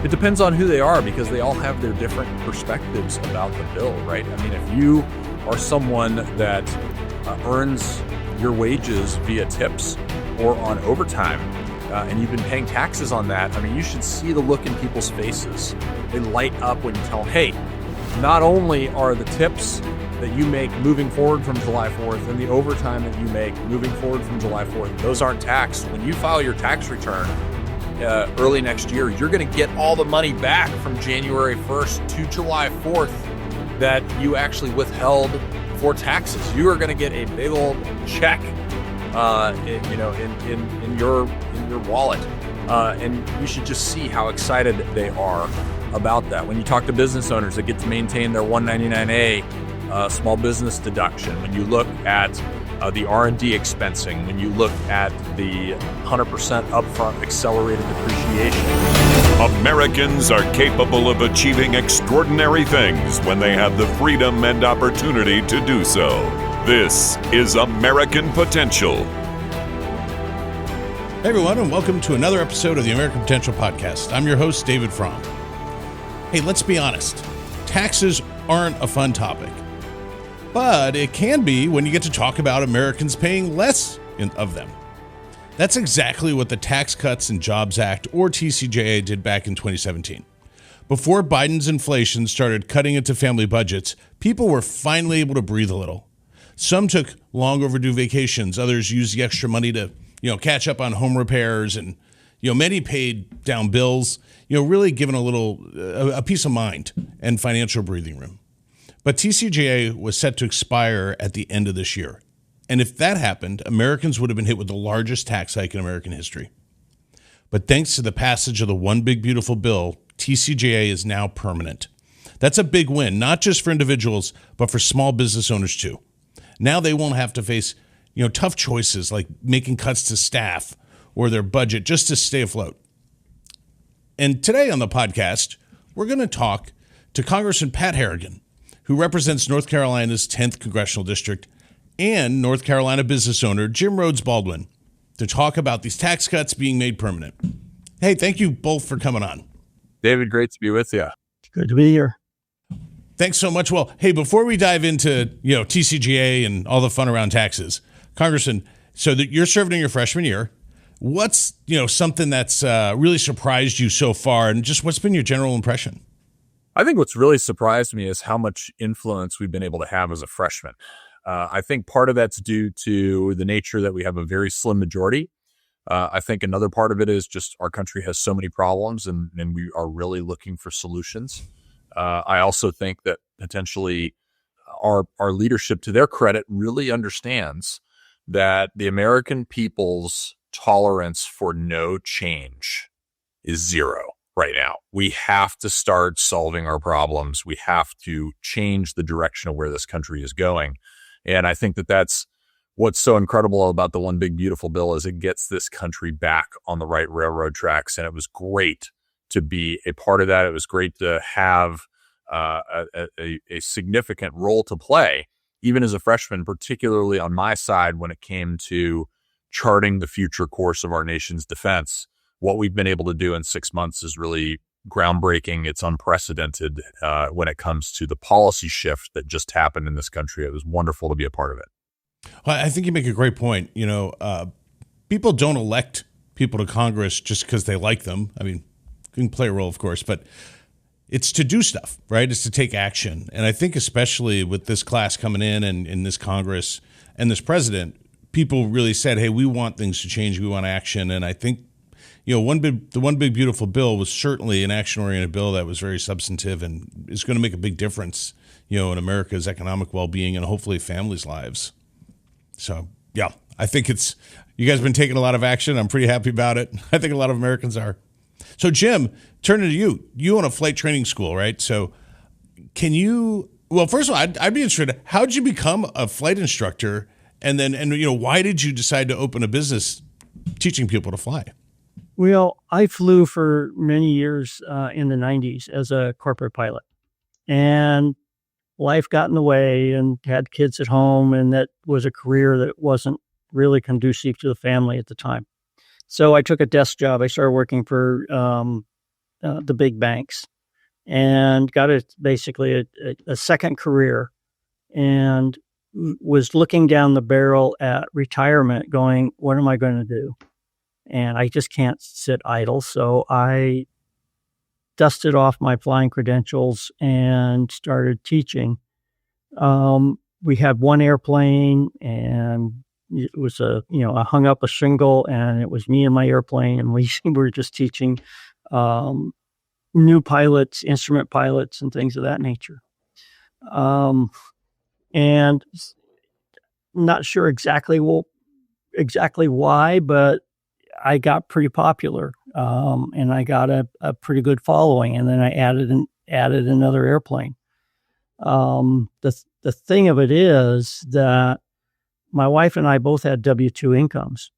It depends on who they are, because they all have their different perspectives about the bill, right? I mean, if you are someone that earns your wages via tips or on overtime, and you've been paying taxes on that, I mean, you should see the look in people's faces. They light up when you tell them, hey, not only are the tips that you make moving forward from July 4th and the overtime that you make moving forward from July 4th, those aren't taxed. When you file your tax return early next year, you're going to get all the money back from January 1st to July 4th that you actually withheld for taxes. You are going to get a big old check, in your wallet, and you should just see how excited they are about that. When you talk to business owners that get to maintain their 199A small business deduction, when you look at the R&D expensing, when you look at the 100% upfront accelerated depreciation. Americans are capable of achieving extraordinary things when they have the freedom and opportunity to do so. This is American Potential. Hey everyone, and welcome to another episode of the American Potential Podcast. I'm your host, David Fromm. Hey, let's be honest. Taxes aren't a fun topic. But it can be when you get to talk about Americans paying less of them. That's exactly what the Tax Cuts and Jobs Act, or TCJA, did back in 2017. Before Biden's inflation started cutting into family budgets, people were finally able to breathe a little. Some took long overdue vacations. Others used the extra money to, catch up on home repairs, and, many paid down bills, really giving a peace of mind and financial breathing room. But TCJA was set to expire at the end of this year. And if that happened, Americans would have been hit with the largest tax hike in American history. But thanks to the passage of the One Big Beautiful Bill, TCJA is now permanent. That's a big win, not just for individuals, but for small business owners too. Now they won't have to face, tough choices like making cuts to staff or their budget just to stay afloat. And today on the podcast, we're going to talk to Congressman Pat Harrigan, who represents North Carolina's 10th Congressional District, and North Carolina business owner Jim Rhoades-Baldwin, to talk about these tax cuts being made permanent. Hey, thank you both for coming on. David, great to be with you. Good to be here. Thanks so much. Well, hey, before we dive into, TCJA and all the fun around taxes, Congressman, so that you're serving in your freshman year, what's, something that's really surprised you so far, and just what's been your general impression? I think what's really surprised me is how much influence we've been able to have as a freshman. I think part of that's due to the nature that we have a very slim majority. I think another part of it is just our country has so many problems, and we are really looking for solutions. I also think that potentially our leadership, to their credit, really understands that the American people's tolerance for no change is zero. Right now, we have to start solving our problems. We have to change the direction of where this country is going. And I think that that's what's so incredible about the One Big Beautiful Bill is it gets this country back on the right railroad tracks. And it was great to be a part of that. It was great to have a significant role to play, even as a freshman, particularly on my side when it came to charting the future course of our nation's defense. What we've been able to do in 6 months is really groundbreaking. It's unprecedented when it comes to the policy shift that just happened in this country. It was wonderful to be a part of it. Well, I think you make a great point. People don't elect people to Congress just because they like them. I mean, you can play a role, of course, but it's to do stuff, right? It's to take action. And I think especially with this class coming in and in this Congress and this president, people really said, hey, we want things to change. We want action. And I think the One Big Beautiful Bill was certainly an action-oriented bill that was very substantive and is going to make a big difference, in America's economic well-being and hopefully families' lives. So, yeah, I think you guys have been taking a lot of action. I'm pretty happy about it. I think a lot of Americans are. So, Jim, turning to you. You own a flight training school, right? So first of all, I'd be interested, how did you become a flight instructor? And why did you decide to open a business teaching people to fly? Well, I flew for many years in the 90s as a corporate pilot, and life got in the way and had kids at home, and that was a career that wasn't really conducive to the family at the time. So I took a desk job. I started working for the big banks and got basically a second career, and was looking down the barrel at retirement going, what am I going to do? And I just can't sit idle. So I dusted off my flying credentials and started teaching. We had one airplane, and it was I hung up a shingle, and it was me and my airplane, and we were just teaching new pilots, instrument pilots, and things of that nature. And not sure exactly why, but I got pretty popular, and I got a pretty good following. And then I added another airplane. The thing of it is that my wife and I both had W-2 incomes,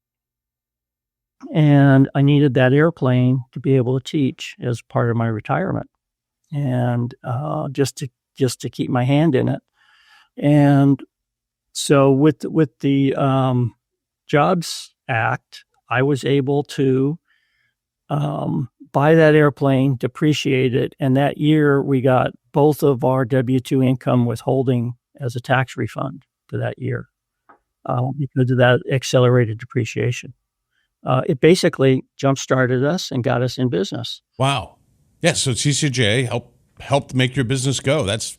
and I needed that airplane to be able to teach as part of my retirement, and just to keep my hand in it. And so with the Jobs Act, I was able to buy that airplane, depreciate it, and that year we got both of our W-2 income withholding as a tax refund for that year because of that accelerated depreciation. It basically jump-started us and got us in business. Wow. Yeah, so TCJA helped make your business go. That's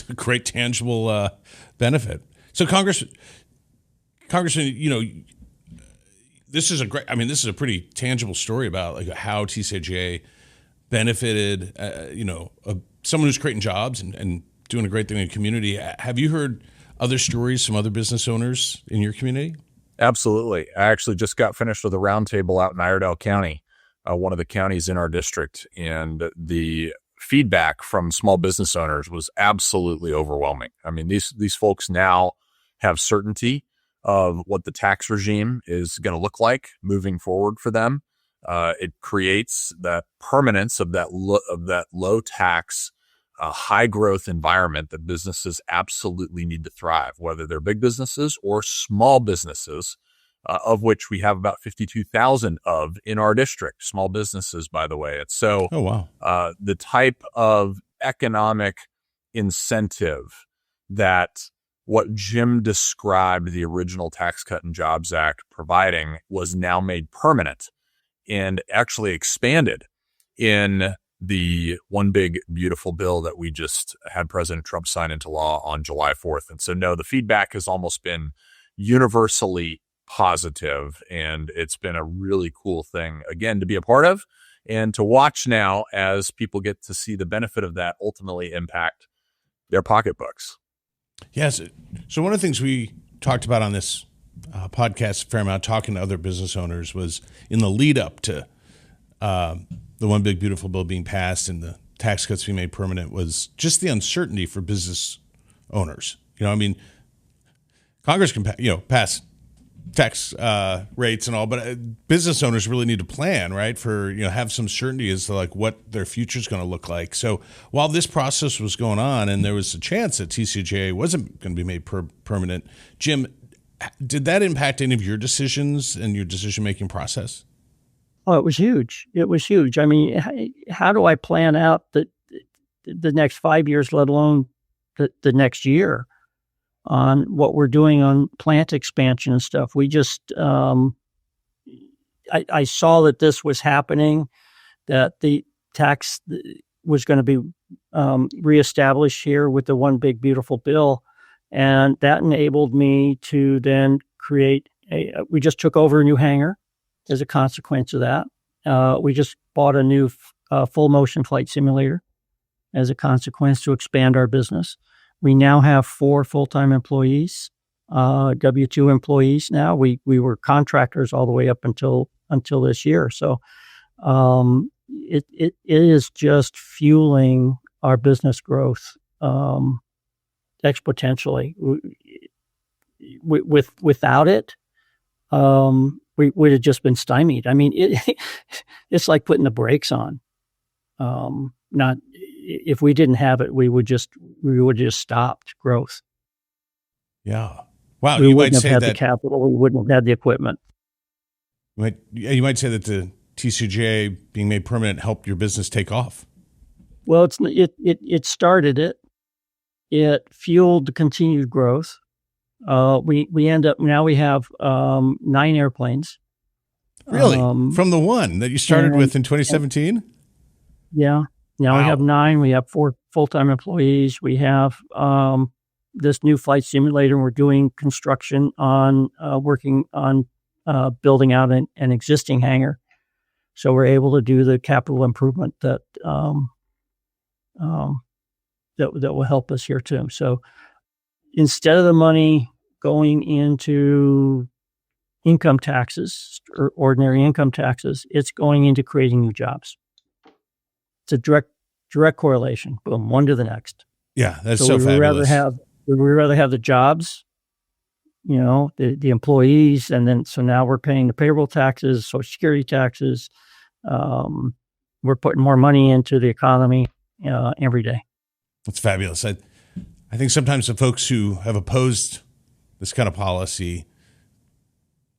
a great tangible benefit. So Congressman, this is a pretty tangible story about like how TCJA benefited, someone who's creating jobs and doing a great thing in the community. Have you heard other stories from other business owners in your community? Absolutely. I actually just got finished with a roundtable out in Iredell County, one of the counties in our district, and the feedback from small business owners was absolutely overwhelming. I mean, these folks now have certainty of what the tax regime is going to look like moving forward for them. It creates that permanence of that low tax, high growth environment that businesses absolutely need to thrive, whether they're big businesses or small businesses, of which we have about 52,000 of in our district. Small businesses, by the way. It's so, oh, wow. The type of economic incentive that what Jim described the original Tax Cut and Jobs Act providing was now made permanent and actually expanded in the One Big Beautiful Bill that we just had President Trump sign into law on July 4th. And so, no, the feedback has almost been universally positive, and it's been a really cool thing, again, to be a part of and to watch now as people get to see the benefit of that ultimately impact their pocketbooks. Yes. So one of the things we talked about on this podcast a fair amount, talking to other business owners, was in the lead up to the One Big Beautiful Bill being passed and the tax cuts being made permanent, was just the uncertainty for business owners. Congress can pass tax rates and all, but business owners really need to plan, right? For, have some certainty as to like what their future is going to look like. So while this process was going on and there was a chance that TCJA wasn't going to be made permanent, Jim, did that impact any of your decisions and your decision-making process? Oh, it was huge. It was huge. I mean, how do I plan out the next 5 years, let alone the next year, on what we're doing on plant expansion and stuff? We just, I saw that this was happening, that the tax was going to be reestablished here with the One Big Beautiful Bill. And that enabled me to then create we just took over a new hangar as a consequence of that. We just bought a new full motion flight simulator as a consequence to expand our business. We now have 4 full-time employees, W-2 employees now. We were contractors all the way up until this year. So it is just fueling our business growth exponentially. Without it, we would have just been stymied. I mean, it's like putting the brakes on. Not if we didn't have it, we would just stopped growth. Yeah. Wow. We wouldn't have had the capital. We wouldn't have had the equipment. You might say that the TCJA being made permanent helped your business take off? Well, it started it. It fueled the continued growth. We end up now we have 9 airplanes. Really? From the one that you started with in 2017? Yeah. Now we have 9. We have 4 full-time employees. We have this new flight simulator. We're doing construction on working on building out an existing hangar. So we're able to do the capital improvement that will help us here too. So instead of the money going into income taxes or ordinary income taxes, it's going into creating new jobs. It's a direct correlation. Boom, one to the next. Yeah, that's so fabulous. We'd rather have the jobs, the employees, and then so now we're paying the payroll taxes, Social Security taxes. We're putting more money into the economy every day. That's fabulous. I think sometimes the folks who have opposed this kind of policy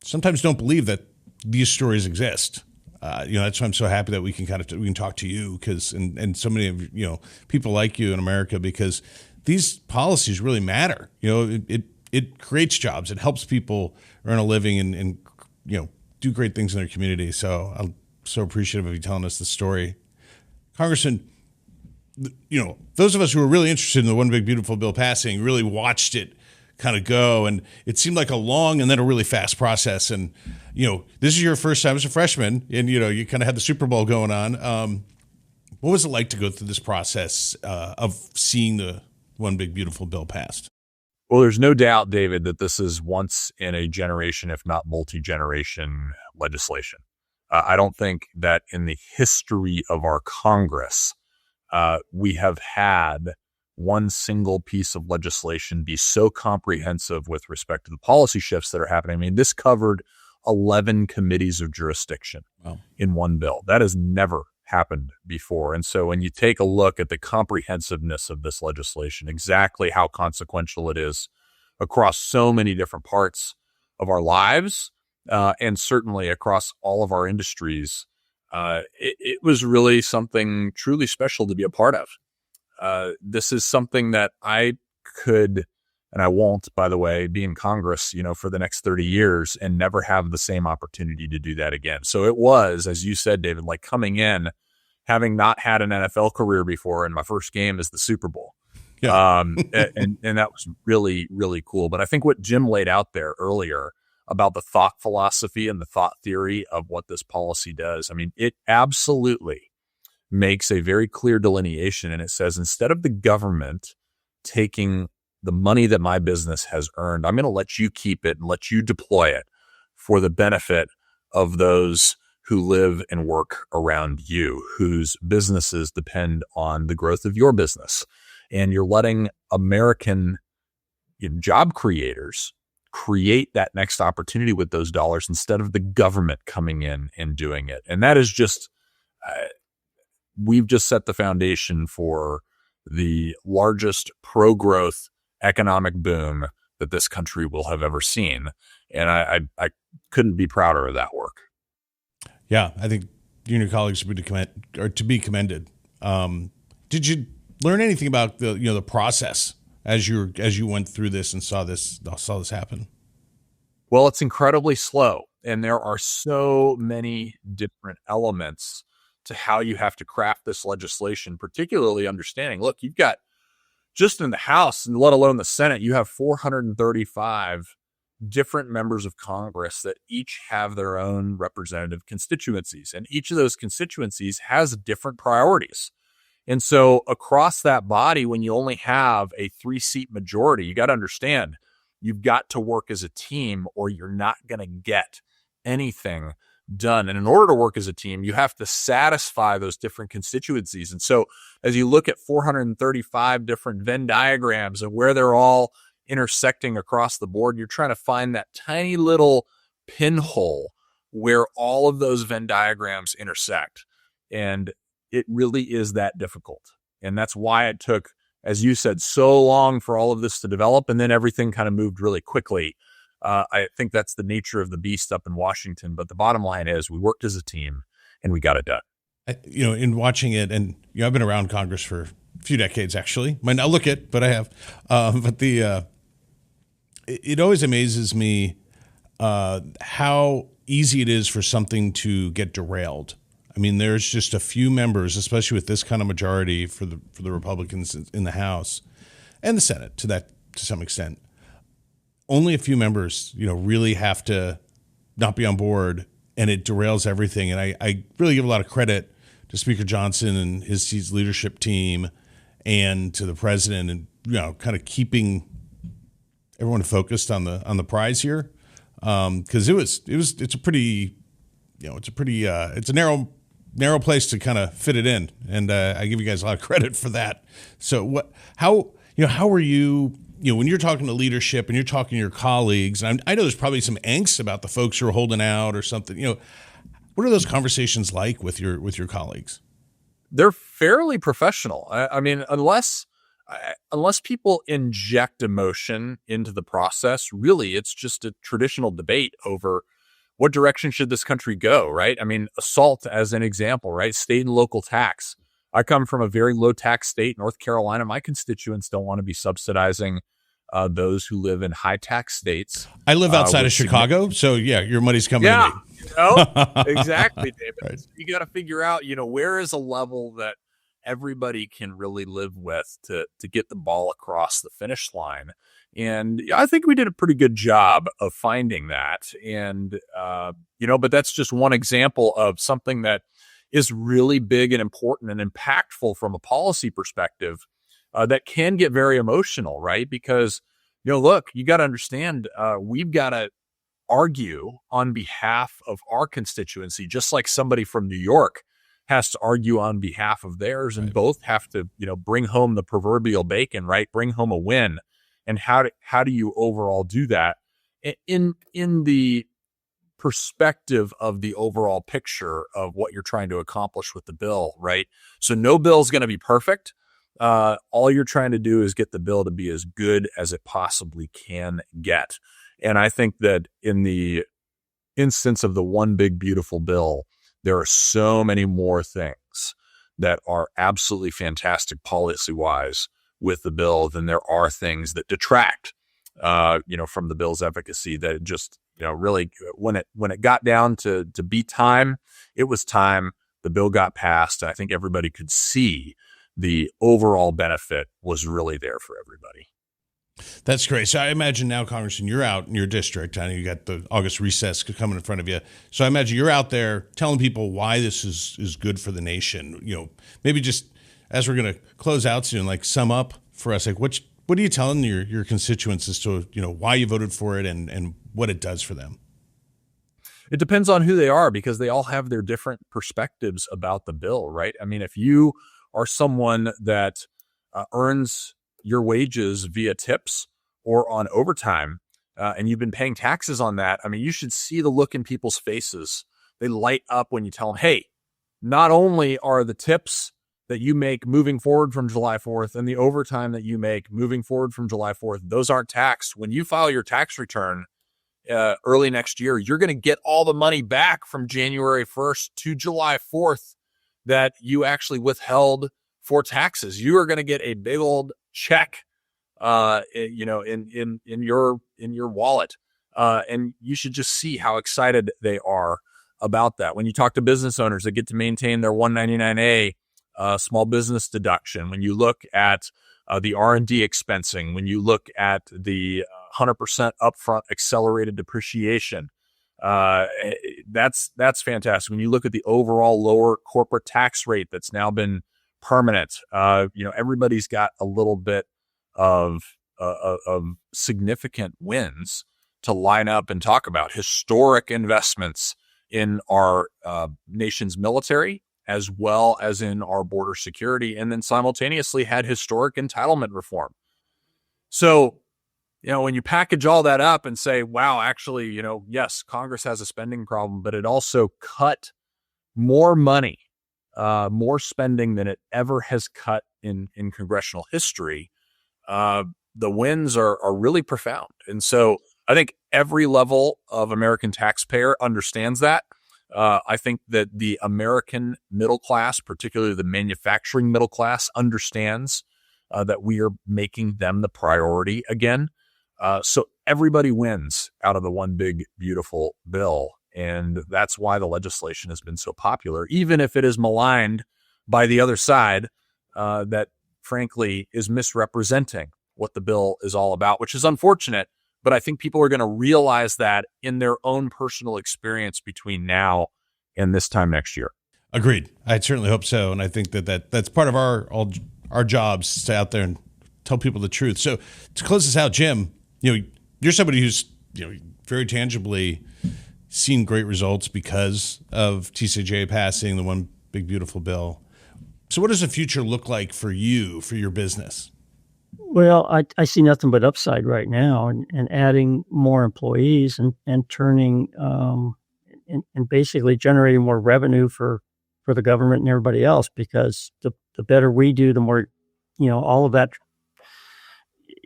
sometimes don't believe that these stories exist. That's why I'm so happy that we can talk to you and so many of people like you in America, because these policies really matter. It creates jobs. It helps people earn a living and do great things in their community. So I'm so appreciative of you telling us the story, Congressman. Those of us who were really interested in the One Big Beautiful Bill passing really watched it kind of go, and it seemed like a long and then a really fast process. And this is your first time as a freshman, and you kind of had the Super Bowl going on. What was it like to go through this process of seeing the One Big Beautiful Bill passed? Well, there's no doubt, David, that this is once in a generation, if not multi-generation legislation. I don't think that in the history of our Congress, we have had one single piece of legislation be so comprehensive with respect to the policy shifts that are happening. I mean, this covered 11 committees of jurisdiction in one bill. That has never happened before. And so when you take a look at the comprehensiveness of this legislation, exactly how consequential it is across so many different parts of our lives, and certainly across all of our industries, it was really something truly special to be a part of. This is something that I could, and I won't, by the way, be in Congress, for the next 30 years and never have the same opportunity to do that again. So it was, as you said, David, like coming in, having not had an NFL career before, and my first game is the Super Bowl. Yeah. And that was really, really cool. But I think what Jim laid out there earlier about the thought philosophy and the thought theory of what this policy does, I mean, it absolutely makes a very clear delineation. And it says, instead of the government taking the money that my business has earned, I'm going to let you keep it and let you deploy it for the benefit of those who live and work around you, whose businesses depend on the growth of your business. And you're letting American job creators create that next opportunity with those dollars instead of the government coming in and doing it. And that is just, we've just set the foundation for the largest pro-growth economic boom that this country will have ever seen. And I couldn't be prouder of that work. Yeah, I think you and your colleagues are to be commended. Did you learn anything about the process as you went through this and saw this happen? Well, it's incredibly slow, and there are so many different elements to how you have to craft this legislation, particularly understanding, look, you've got just in the House, and let alone the Senate, you have 435 different members of Congress that each have their own representative constituencies. And each of those constituencies has different priorities. And so across that body, when you only have a 3-seat majority, you got to understand you've got to work as a team or you're not going to get anything done. And in order to work as a team, you have to satisfy those different constituencies. And so as you look at 435 different Venn diagrams and where they're all intersecting across the board, you're trying to find that tiny little pinhole where all of those Venn diagrams intersect. And it really is that difficult. And that's why it took, as you said, so long for all of this to develop. And then everything kind of moved really quickly. I think that's the nature of the beast up in Washington. But the bottom line is we worked as a team. and we got it done. In watching it, and I've been around Congress for a few decades, actually. Might not look it, but I have. But it always amazes me how easy it is for something to get derailed. I mean, there's just a few members, especially with this kind of majority for the Republicans in the House and the Senate to some extent. Only a few members, really have to not be on board, and it derails everything. And I really give a lot of credit to Speaker Johnson and his leadership team, and to the president, and kind of keeping everyone focused on the prize here, because it's a narrow place to kind of fit it in, and I give you guys a lot of credit for that. So how are you? When you're talking to leadership and you're talking to your colleagues, and I know there's probably some angst about the folks who are holding out or something. What are those conversations like with your colleagues? They're fairly professional. I mean, unless people inject emotion into the process, really, it's just a traditional debate over what direction should this country go, right? I mean, SALT as an example, right? State and local tax. I come from a very low tax state, North Carolina. My constituents don't want to be subsidizing those who live in high tax states. I live outside of Chicago, so yeah, your money's coming to me. Exactly, David. Right. You got to figure out, where is a level that everybody can really live with to get the ball across the finish line. And I think we did a pretty good job of finding that. And, but that's just one example of something that is really big and important and impactful from a policy perspective that can get very emotional, right? Because, look, you got to understand, we've got to argue on behalf of our constituency, just like somebody from New York has to argue on behalf of theirs, and both have to, bring home the proverbial bacon, right? Bring home a win. And how do you overall do that in the perspective of the overall picture of what you're trying to accomplish with the bill, right? So no bill is going to be perfect. All you're trying to do is get the bill to be as good as it possibly can get. And I think that in the instance of the one big beautiful bill, there are so many more things that are absolutely fantastic policy-wise with the bill than there are things that detract, from the bill's efficacy. That it just, really, when it got down to be time, it was time. The bill got passed. I think everybody could see the overall benefit was really there for everybody. That's great. So I imagine now, Congressman, you're out in your district. I know you got the August recess coming in front of you. So I imagine you're out there telling people why this is good for the nation. Maybe just as we're going to close out soon, like sum up for us, like what are you telling your constituents as to, why you voted for it and what it does for them? It depends on who they are, because they all have their different perspectives about the bill, right? I mean, if you are someone that earns your wages via tips or on overtime, and you've been paying taxes on that, I mean, you should see the look in people's faces. They light up when you tell them, hey, not only are the tips that you make moving forward from July 4th and the overtime that you make moving forward from July 4th, those aren't taxed. When you file your tax return early next year, you're going to get all the money back from January 1st to July 4th that you actually withheld for taxes. You are going to get a big old check, in your wallet. And you should just see how excited they are about that. When you talk to business owners that get to maintain their 199A small business deduction, when you look at the R&D expensing, when you look at the 100% upfront accelerated depreciation, that's fantastic. When you look at the overall lower corporate tax rate that's now been permanent, everybody's got a little bit of significant wins to line up and talk about. Historic investments in our nation's military, as well as in our border security, and then simultaneously had historic entitlement reform. So, when you package all that up and say, wow, actually, yes, Congress has a spending problem, but it also cut more money, more spending than it ever has cut in congressional history. The wins are really profound. And so I think every level of American taxpayer understands that. I think that the American middle class, particularly the manufacturing middle class, understands that we are making them the priority again. So everybody wins out of the one big, beautiful bill. And that's why the legislation has been so popular, even if it is maligned by the other side that, frankly, is misrepresenting what the bill is all about, which is unfortunate. But I think people are going to realize that in their own personal experience between now and this time next year. Agreed. I certainly hope so. And I think that's part of our jobs to stay out there and tell people the truth. So to close this out, Jim, you're somebody who's very tangibly seen great results because of TCJA passing the one big, beautiful bill. So what does the future look like for you, for your business? Well, I see nothing but upside right now, and adding more employees and turning and basically generating more revenue for the government and everybody else, because the better we do, the more, all of that,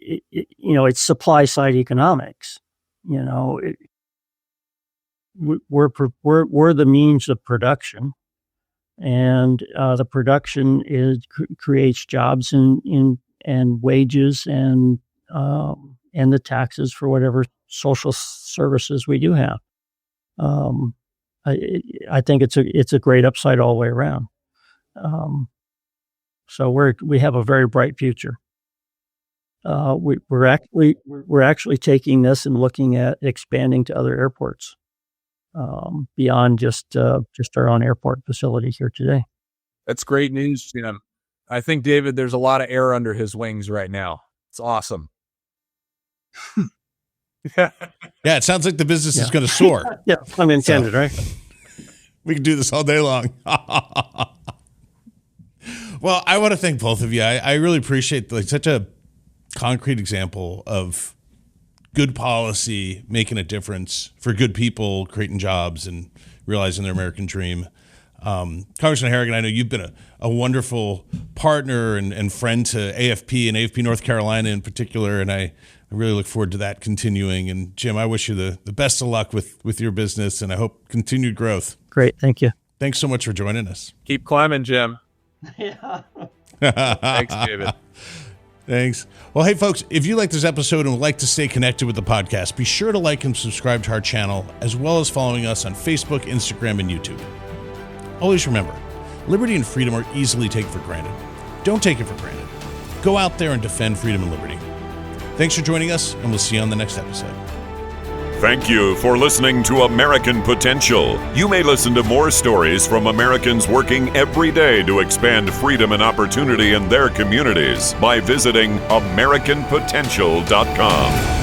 it's supply side economics. We're the means of production, and the production creates jobs and wages and the taxes for whatever social services we do have. I think it's a great upside all the way around. So we have a very bright future. We're actually taking this and looking at expanding to other airports beyond just our own airport facility here today. That's great news, Jim. I think, David, there's a lot of air under his wings right now. It's awesome. Yeah, it sounds like the business is going to soar. Yeah, pun intended, right? We can do this all day long. Well, I want to thank both of you. I really appreciate such a concrete example of good policy making a difference for good people, creating jobs and realizing their American dream. Congressman Harrigan, I know you've been a wonderful partner and friend to AFP and AFP North Carolina in particular, and I really look forward to that continuing. And Jim, I wish you the best of luck with your business, and I hope continued growth. Great. Thank you. Thanks so much for joining us. Keep climbing, Jim. Yeah. Thanks, David. Thanks. Well, hey, folks, if you like this episode and would like to stay connected with the podcast, be sure to like and subscribe to our channel, as well as following us on Facebook, Instagram, and YouTube. Always remember, liberty and freedom are easily taken for granted. Don't take it for granted. Go out there and defend freedom and liberty. Thanks for joining us, and we'll see you on the next episode. Thank you for listening to American Potential. You may listen to more stories from Americans working every day to expand freedom and opportunity in their communities by visiting AmericanPotential.com.